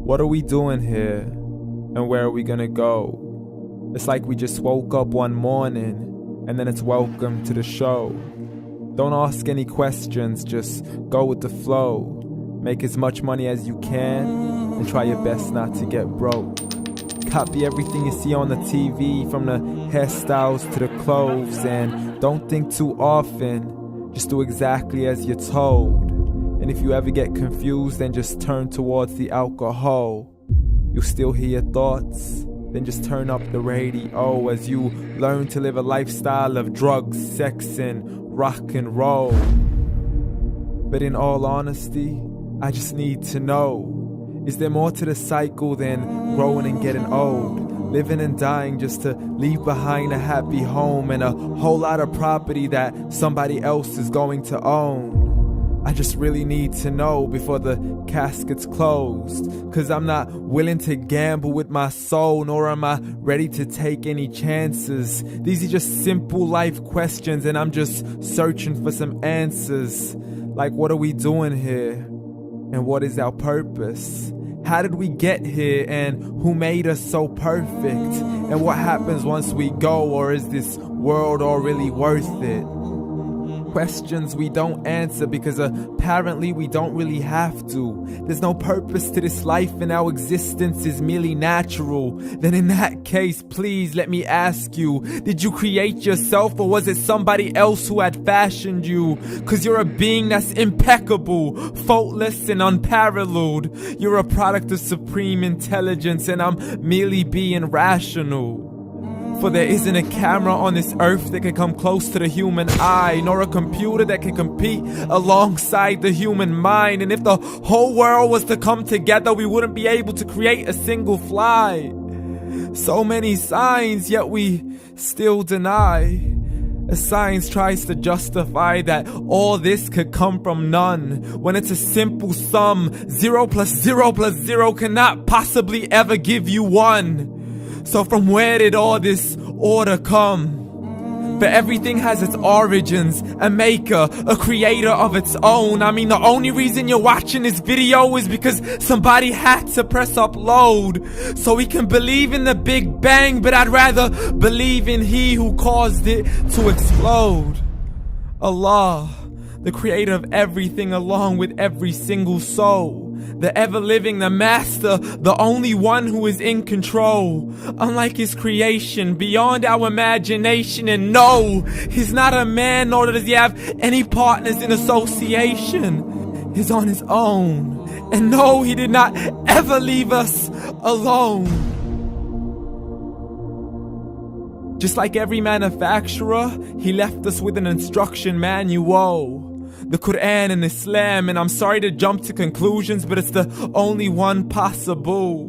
What are we doing here? And where are we gonna go? It's like we just woke up one morning and then it's welcome to the show. Don't ask any questions, just go with the flow. Make as much money as you can and try your best not to get broke. Copy everything you see on the TV, from the hairstyles to the clothes, and don't think too often, just do exactly as you're told. And if you ever get confused, then just turn towards the alcohol. You'll still hear your thoughts, then just turn up the radio as you learn to live a lifestyle of drugs, sex, and rock and roll. But in all honesty, I just need to know, is there more to the cycle than growing and getting old? Living and dying just to leave behind a happy home and a whole lot of property that somebody else is going to own. I just really need to know before the casket's closed, 'cause I'm not willing to gamble with my soul, nor am I ready to take any chances. These are just simple life questions and I'm just searching for some answers. Like, what are we doing here? And what is our purpose? How did we get here, and who made us so perfect? And what happens once we go, or is this world all really worth it? Questions we don't answer because apparently we don't really have to. There's no purpose to this life and our existence is merely natural. Then in that case, please let me ask you, did you create yourself, or was it somebody else who had fashioned you? 'Cause you're a being that's impeccable, faultless and unparalleled. You're a product of supreme intelligence and I'm merely being rational. For there isn't a camera on this earth that can come close to the human eye, nor a computer that can compete alongside the human mind. And if the whole world was to come together, we wouldn't be able to create a single fly. So many signs, yet we still deny. As science tries to justify that all this could come from none, when it's a simple sum. 0 plus 0 plus 0 cannot possibly ever give you 1. So from where did all this order come? For everything has its origins, a maker, a creator of its own. I mean, the only reason you're watching this video is because somebody had to press upload. So we can believe in the Big Bang, but I'd rather believe in He who caused it to explode. Allah, the creator of everything along with every single soul. The ever-living, the master, the only one who is in control. Unlike his creation, beyond our imagination. And no, he's not a man, nor does he have any partners in association. He's on his own. And no, he did not ever leave us alone. Just like every manufacturer, he left us with an instruction manual. The Quran and Islam, and I'm sorry to jump to conclusions, but it's the only one possible.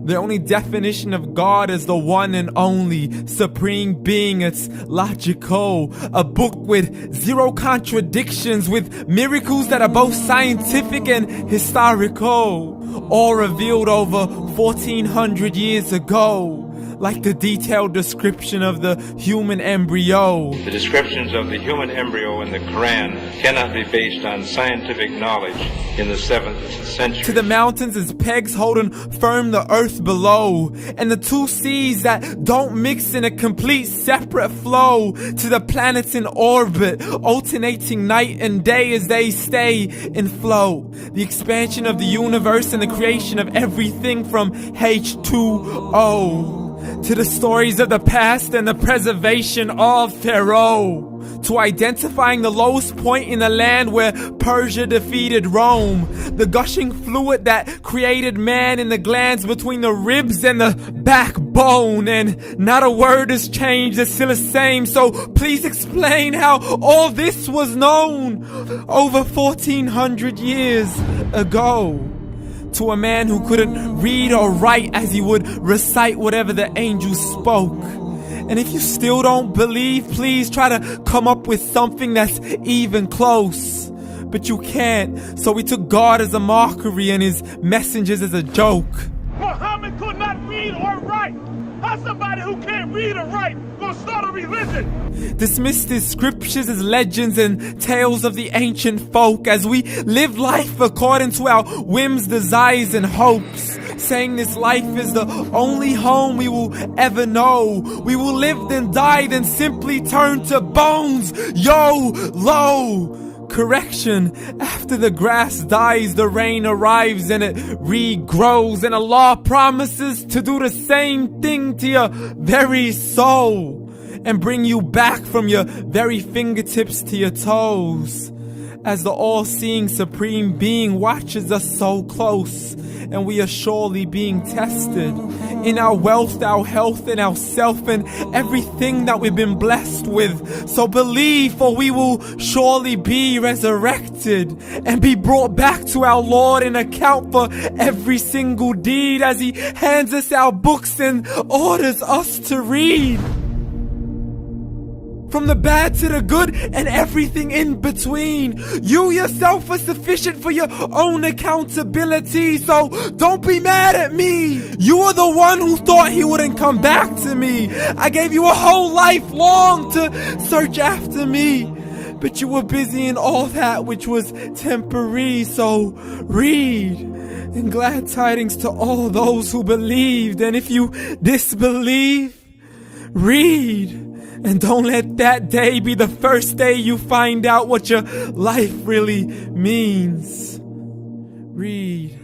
The only definition of God is the one and only supreme being. It's logical, a book with 0 contradictions, with miracles that are both scientific and historical, all revealed over 1400 years ago. Like the detailed description of the human embryo. The descriptions of the human embryo in the Quran cannot be based on scientific knowledge in the 7th century. To the mountains as pegs holding firm the earth below, and the 2 seas that don't mix in a complete separate flow. To the planets in orbit, alternating night and day as they stay in flow. The expansion of the universe and the creation of everything from H2O. To the stories of the past and the preservation of Pharaoh. To identifying the lowest point in the land where Persia defeated Rome. The gushing fluid that created man in the glands between the ribs and the backbone. And not a word has changed, it's still the same. So please explain how all this was known over 1400 years ago. To a man who couldn't read or write as he would recite whatever the angels spoke. And if you still don't believe, please try to come up with something that's even close. But you can't, so we took God as a mockery and his messengers as a joke. Muhammad could not read or write. How's somebody who can't read or write gonna start a religion? Dismissed his scriptures as legends and tales of the ancient folk as we live life according to our whims, desires and hopes. saying this life is the only home we will ever know. We will live then die then simply turn to bones. YOLO! Correction, after the grass dies, the rain arrives and it regrows, and Allah promises to do the same thing to your very soul and bring you back from your very fingertips to your toes, as the all-seeing supreme being watches us so close, and we are surely being tested in our wealth, our health, and our self, and everything that we've been blessed with. So believe, for we will surely be resurrected and be brought back to our Lord and account for every single deed as He hands us our books and orders us to read. From the bad to the good and everything in between. You yourself are sufficient for your own accountability, so don't be mad at me. You are the one who thought He wouldn't come back to me. I gave you a whole life long to search after me, but you were busy in all that which was temporary, so read. And glad tidings to all those who believed, and if you disbelieve, read. And don't let that day be the first day you find out what your life really means. Read.